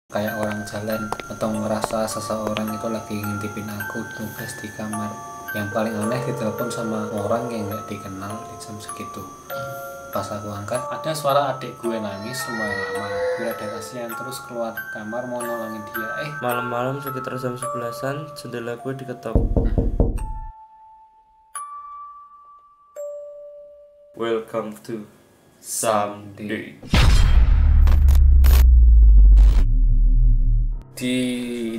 kayak orang jalan atau ngerasa seseorang itu lagi ngintipin aku tugas di kamar. Yang paling aneh ditelepon sama orang yang nggak dikenal di jam segitu. Pas aku angkat, ada suara adik gue nangis lama-lama. Gue ada kasihan terus keluar kamar mau nolongin dia. Malam-malam sekitar jam 11-an, jendela gue diketok. Welcome to Someday. Di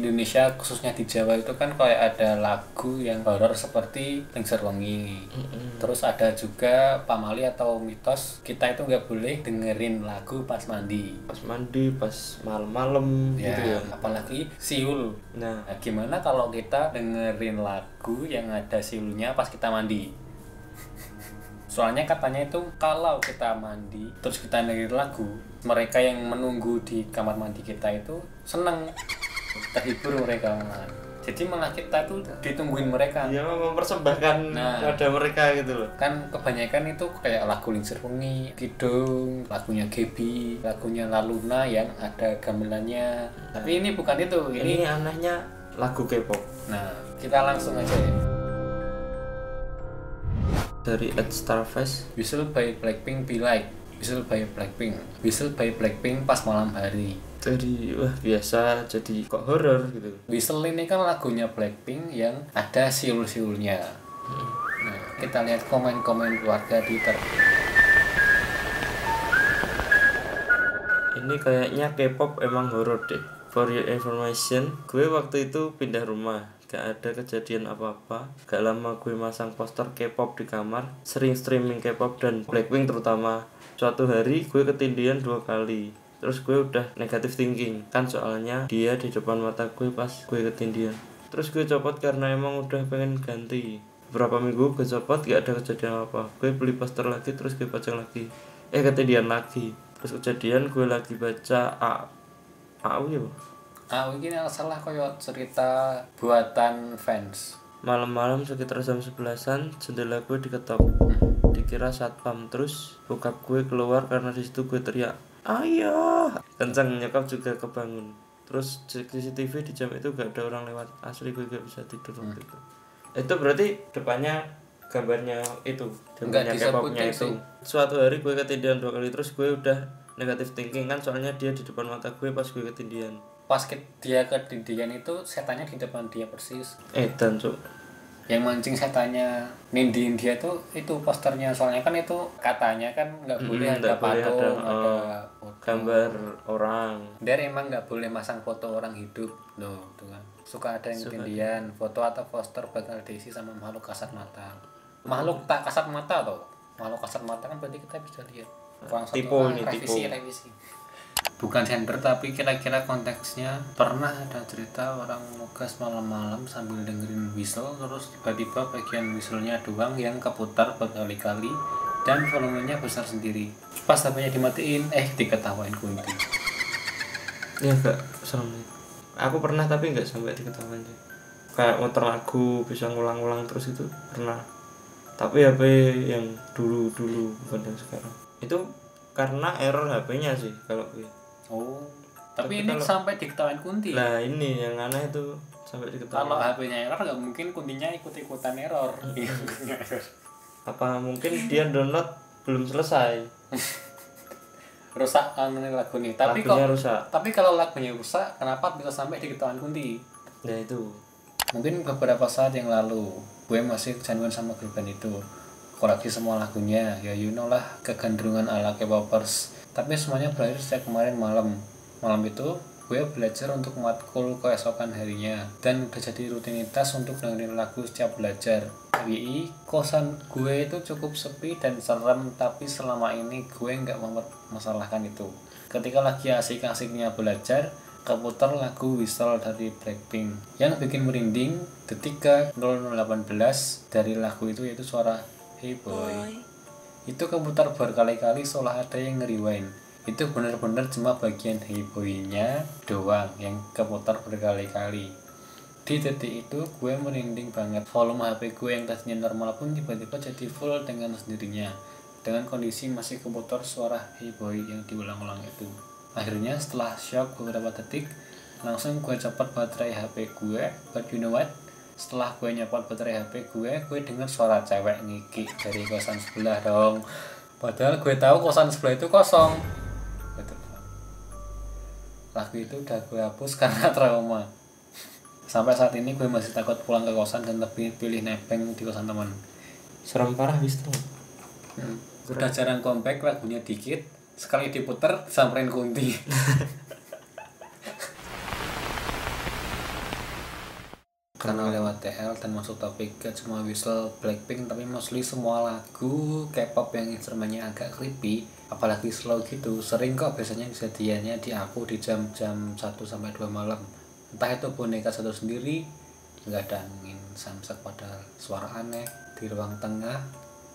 Indonesia khususnya di Jawa itu kan kayak ada lagu yang horor seperti Lingser Wengi. Terus ada juga pamali atau mitos kita itu nggak boleh dengerin lagu pas mandi. Pas mandi, pas malam-malam gitu ya. Apalagi siul. Nah, Gimana kalau kita dengerin lagu yang ada siulnya pas kita mandi? Soalnya katanya itu kalau kita mandi terus kita dengerin lagu, mereka yang menunggu di kamar mandi kita itu seneng, terhibur mereka malah. Jadi malah kita tuh ditungguin mereka. dia mempersembahkan pada mereka gitu loh. Kan kebanyakan itu kayak lagu Lingser Wengi, Kidung, lagunya Gebi, lagunya Laluna yang ada gamelannya. Tapi ini bukan itu. Ini anehnya lagu K-pop. Nah, kita langsung aja ya. Dari Ed Starfest, Whistle by Blackpink Be Like. Whistle by Blackpink. Whistle by Blackpink pas malam hari. dari wah biasa jadi kok horor gitu. Whistle ini kan lagunya Blackpink yang ada siul-siulnya. Nah, kita lihat komen-komen keluarga di Ini kayaknya K-pop emang horor deh. For your information, gue waktu itu pindah rumah, gak ada kejadian apa-apa. Gak lama gue masang poster K-pop di kamar, sering streaming K-pop dan Blackpink terutama. Suatu hari gue ketindihan 2 kali. Terus gue udah negative thinking, kan soalnya dia di depan mata gue pas gue ketindihan. Terus gue copot karena emang udah pengen ganti. Beberapa minggu gue copot gak ada kejadian apa. Gue beli poster lagi terus gue pajang lagi. Ketindihan lagi. Terus kejadian gue lagi baca AU ya. ini salah koyo cerita buatan fans. Malam-malam sekitar jam 11-an, jendela gue diketok. Dikira satpam, terus bokap gue keluar karena di situ gue teriak, "Ayah!" Kencang, nyokap juga kebangun. Terus cek CCTV di jam itu gak ada orang lewat. Asli gue gak bisa tidur waktu itu. Itu berarti depannya gambarnya itu, gambarnya K-popnya itu. Suatu hari gue ketindihan 2 kali terus gue udah negative thinking kan soalnya dia di depan mata gue pas gue ketindihan. Pas dia ketindihan itu setannya di depan dia persis. Dan cuk, Yang mancing setannya nindiin dia tuh itu posternya, soalnya kan itu katanya kan nggak boleh ada patung, ada gambar orang. Dia emang nggak boleh masang foto orang hidup loh, tuh kan. Suka ada yang tindihan foto atau poster bakal diisi sama makhluk kasat mata. Makhluk tak kasat mata atau makhluk kasat mata kan berarti kita bisa lihat. Revisi. Bukan gender tapi kira-kira konteksnya pernah ada cerita orang nugas malam-malam sambil dengerin whistle, terus tiba-tiba bagian whistle-nya doang yang keputar berkali-kali dan volumenya besar sendiri. Pas HP-nya dimatiin, diketawain kunti. Ya gak serem. Aku pernah tapi nggak sampai diketawain sih. Kayak muter lagu bisa ngulang-ulang terus itu pernah. Tapi HP yang dulu bukan yang sekarang. Itu karena error HP-nya sih kalau gue. Tapi ini sampai diketawain kunti. Nah, ini yang aneh itu sampai diketawain. Kalau HP-nya error nggak mungkin kuntinya ikut-ikutan error. Apa mungkin dia download belum selesai? Rusak lagu nih. Tapi kalau lagunya rusak, kenapa bisa sampai diketawain kunti? Nah itu. Mungkin beberapa saat yang lalu gue masih kecanduan sama grup band itu, koleksi semua lagunya, ya you know lah, kegandrungan ala K-popers. Tapi semuanya berakhir sejak kemarin malam itu gue belajar untuk matkul keesokan harinya dan udah jadi rutinitas untuk dengerin lagu setiap belajar. KBI kosan gue itu cukup sepi dan serem, tapi selama ini gue nggak mempermasalahkan itu. Ketika lagi asik-asiknya belajar, keputar lagu Whistle dari Blackpink. Yang bikin merinding detik ke 0018 dari lagu itu yaitu suara "Hey boy". Itu keputar berkali-kali seolah ada yang nge-rewind. Itu benar-benar cuma bagian "Hey boy"-nya doang yang keputar berkali-kali. Di detik itu gue merinding banget. Volume HP gue yang tadinya normal pun tiba-tiba jadi full dengan sendirinya. Dengan kondisi masih keputar suara "Hey boy" yang diulang-ulang itu. Akhirnya setelah shock beberapa detik, langsung gue copot baterai HP gue. But you know what? Setelah gue nyopot baterai HP gue denger suara cewek ngiki dari kosan sebelah dong. Padahal gue tahu kosan sebelah itu kosong. Betul. Lagu itu udah gue hapus karena trauma. Sampai saat ini gue masih takut pulang ke kosan dan lebih pilih nebeng di kosan teman. Serem parah bis tuh. Udah jarang comeback, lagunya dikit, sekali diputer samperin kunti. Karena lewat TL dan masuk topik gak cuma Whistle, Blackpink, tapi mostly semua lagu K-pop yang instrumennya agak creepy, apalagi slow gitu, sering kok biasanya kejadiannya di aku di jam-jam 1-2 malam. Entah itu boneka satu sendiri, nggak ada angin samsak padahal suara aneh di ruang tengah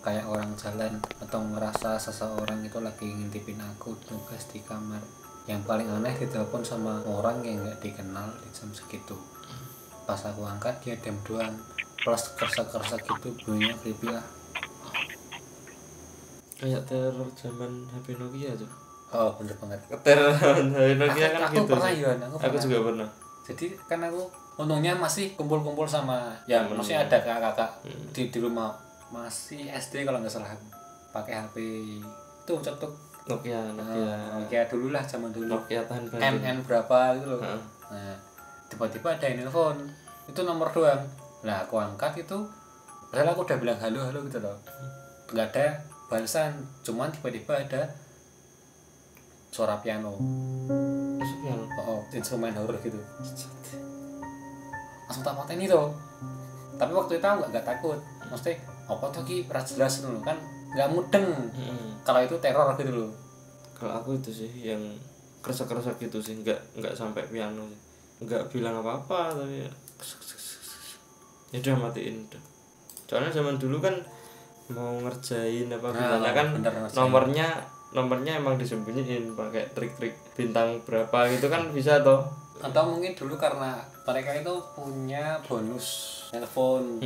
kayak orang jalan, atau ngerasa seseorang itu lagi ngintipin aku tugas di kamar. Yang paling aneh ditelepon sama orang yang nggak dikenal di jam segitu. Pas aku angkat dia diam doang, plus kerasa-kerasa gitu, bunyinya creepy lah. Kayak teror zaman HP Nokia tuh. Oh bener banget. Teror HP Nokia kan aku gitu pernah sih. ya, Aku juga pernah. Jadi kan aku untungnya masih kumpul-kumpul sama ya maksudnya ada kakak-kakak di rumah, masih SD kalau nggak salah, pakai HP itu cetuk Nokia dulu lah, zaman dulu Nokia tahan banting. MN berapa gitu loh. Nah tiba-tiba ada yang nelfon, itu nomor doang. Nah aku angkat itu, padahal aku udah bilang halo gitu loh, nggak ada balasan, cuman tiba-tiba ada suara piano. Oh, instrumen horor gitu. Langsung tak paten itu. Tapi waktu itu aku nggak takut, maksudnya apa tuh ki jelas dulu kan, nggak mudeng. Kalau itu teror gitu loh. Kalau aku itu sih yang kerasa-kerasa gitu sih, nggak sampai piano sih, nggak bilang apa-apa, tapi ya udah matiin udah. Soalnya zaman dulu kan mau ngerjain apa gimana kan, nomornya emang disembunyiin pakai trik-trik bintang berapa gitu kan bisa toh. Atau mungkin dulu karena mereka itu punya bonus telepon,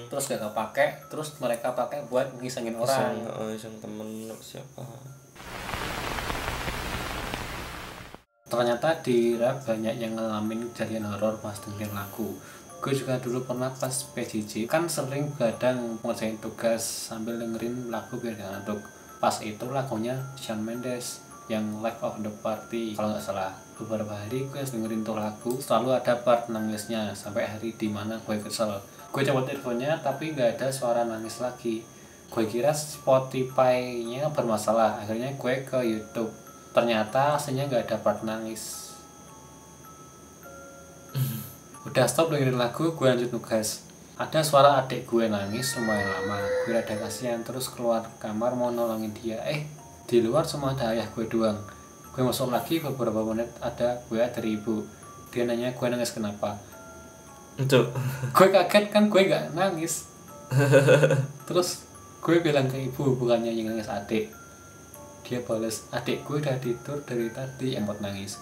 terus gak kepake, terus mereka pakai buat ngisengin orang. Iseng temen siapa. Ternyata di rap banyak yang ngalamin kejadian horor pas dengerin lagu. Gue juga dulu pernah pas PJJ kan sering kadang ngerjain tugas sambil dengerin lagu biar gak ngantuk. Pas itu lagunya Shawn Mendes yang Life of the Party kalau nggak salah. Beberapa hari gue dengerin tuh lagu, selalu ada part nangisnya sampai hari dimana gue kesel. Gue coba teleponnya tapi nggak ada suara nangis lagi. Gue kira Spotify-nya bermasalah, akhirnya gue ke YouTube. Ternyata aslinya nggak ada part nangis. Udah stop dengerin lagu, gue lanjut nugas. Ada suara adik gue nangis lumayan lama. Gue rada kasihan terus keluar kamar mau nolongin dia. Di luar cuma ada ayah gue doang. Gue masuk lagi beberapa menit ada gue dari ibu. Dia nanya gue nangis kenapa. Gue kaget kan gue nggak nangis. Terus gue bilang ke ibu bukannya yang nangis adik. Dia balas, adik gue udah tidur dari tadi yang buat nangis.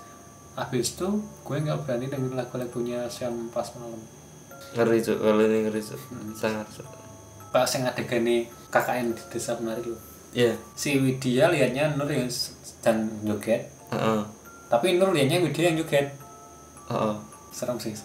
Habis itu gue nggak berani dengerin lagu-lagunya Shawn pas malam. Ngeri cuk, kalau ini ngeri cuk. Sangat cuk. Pas yang adegan nih KKN di desa penari lu. Iya. Si Widya liatnya Nur yang dan joget. Tapi Nur liatnya Widya yang joget. Serem sih.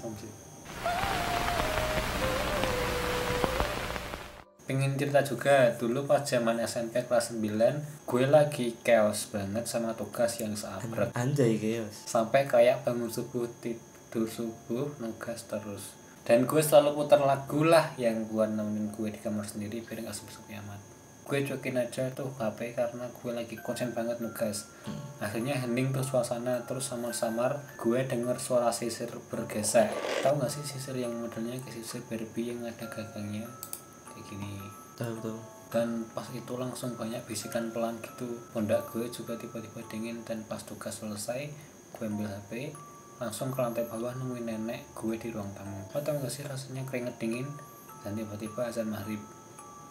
Pengen cerita juga, dulu pas zaman SMP kelas 9 gue lagi chaos banget sama tugas yang seabrek. Anjay chaos. Sampai kayak bangun subuh, tidur subuh, nugas terus. Dan gue selalu putar lagu lah yang buat nemenin gue di kamar sendiri biar gak sepi-sepi amat. Gue cuekin aja tuh HP karena gue lagi konsen banget nugas. Akhirnya hening tuh suasana, terus samar-samar gue denger suara sisir bergesek. Tahu gak sih sisir yang modelnya kayak sisir Barbie yang ada gagangnya kayak gini? Tahu. Dan pas itu langsung banyak bisikan pelan gitu. Pundak gue juga tiba-tiba dingin. Dan pas tugas selesai gue ambil HP, langsung ke lantai bawah nemuin nenek gue di ruang tamu. Tau gak sih rasanya keringet dingin. Dan tiba-tiba azan maghrib.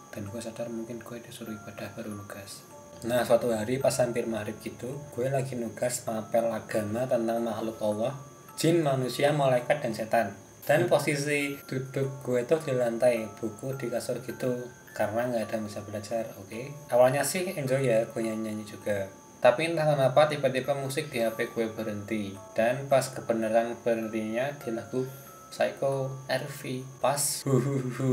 Dan gue sadar mungkin gue disuruh ibadah baru nugas. Nah suatu hari pas hampir maghrib gitu, gue lagi nugas mapel agama tentang makhluk Allah, jin, manusia, malaikat, dan setan. Dan posisi duduk gue tuh di lantai, buku di kasur gitu, karena nggak ada yang bisa belajar. Awalnya sih enjoy ya, gue nyanyi juga. Tapi entah kenapa tiba-tiba musik di HP gue berhenti. Dan pas kebenaran berhentinya di lagu Psycho RV pas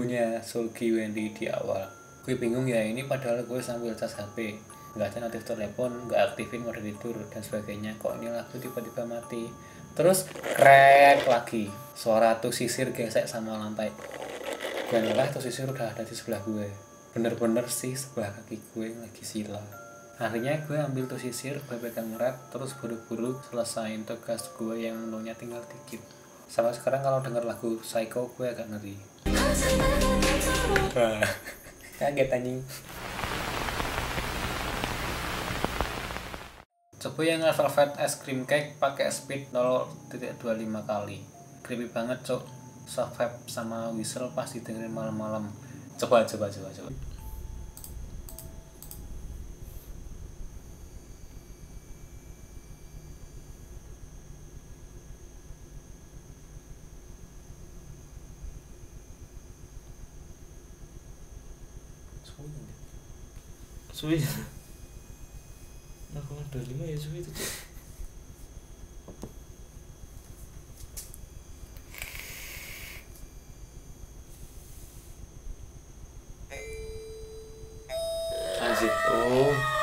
nya Sulky Wendy di awal. Gue bingung ya, ini padahal gue sambil cas HP, nggak ada notif telepon, nggak aktifin mode tidur dan sebagainya, kok ini lagu tiba-tiba mati. Terus krek lagi, suara tuh sisir gesek sama lantai. Gue noleh tuh sisir udah ada di sebelah gue, bener-bener sih sebelah kaki gue lagi sila. Akhirnya gue ambil tuh sisir, gue pegang erat, terus buru-buru selesain tugas gue yang menunya tinggal dikit. Sampai sekarang kalau denger lagu Psycho gue agak ngeri. Kaget anjing. Coba yang Red Velvet Ice Cream Cake pakai speed 0.25 kali. Creepy banget cok. Soft vape sama whistle pas didengerin malam-malam. Coba. Suwi. 0,25 ya suwi itu cok.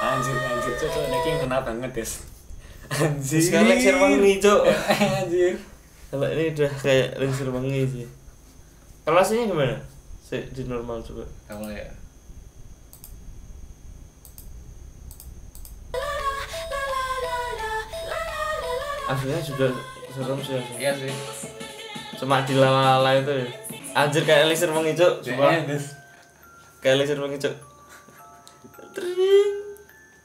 Anjir cok, ini kena banget des. Anjir. Sekarang lengser wangi cok. Anjir. Kalau ini udah kayak lengser wangi sih. Kelasnya gimana? Di normal coba. Kalau ya. Aslinya juga serem sih. Iya sih. Cuma di lala itu ya. Anjir kayak lengser wangi cok. Coba. Kayak lengser wangi cok.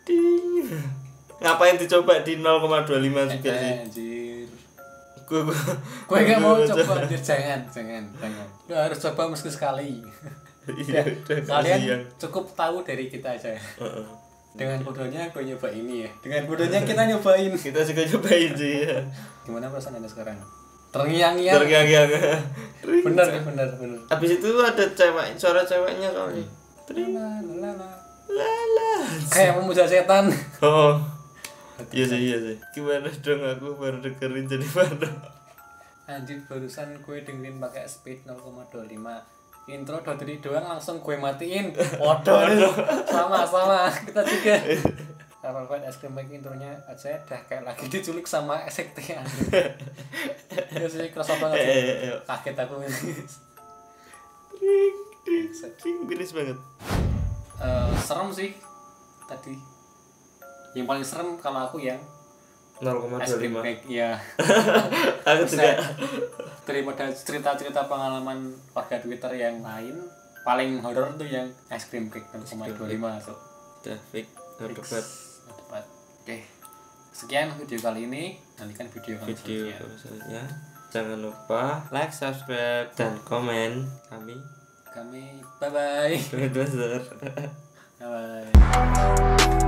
Ding. Ngapain dicoba di 0,25 juga sih? Anjir. Gue gak mau coba anjir, jangan. Lu harus coba meski sekali. Iya, kalian cukup tahu dari kita aja. Dengan bodohnya gue nyoba ini ya. Dengan bodohnya kita nyobain. Kita juga nyobain sih ya. Gimana perasaan Anda sekarang? Terngiang-ngiang. Bener. Habis itu ada cewek, suara ceweknya kali. Lala. Kayak memuja setan. Oh. Iya sih. Gimana dong, aku baru dengerin jadi baru. Anjir, barusan gue dengerin pakai speed 0,25. Intro dari doang langsung gue matiin. Waduh. Sama kita juga. Kalau buat es krim making intronya aja dah kayak lagi diculik sama SKT anjir. Ya sih kerasa banget. Kaget aku ini. Biris banget. Serem sih tadi. Yang paling serem kalau aku yang 0,25. Ya. Aku juga Daripada cerita-cerita pengalaman warga Twitter yang lain, paling horor tuh yang ice cream cake 0,25 tuh. Udah fix, debat. Oke. Sekian video kali ini. Nantikan video selanjutnya. Jangan lupa like, subscribe, dan komen kami. Bye bye. Bye. Bye.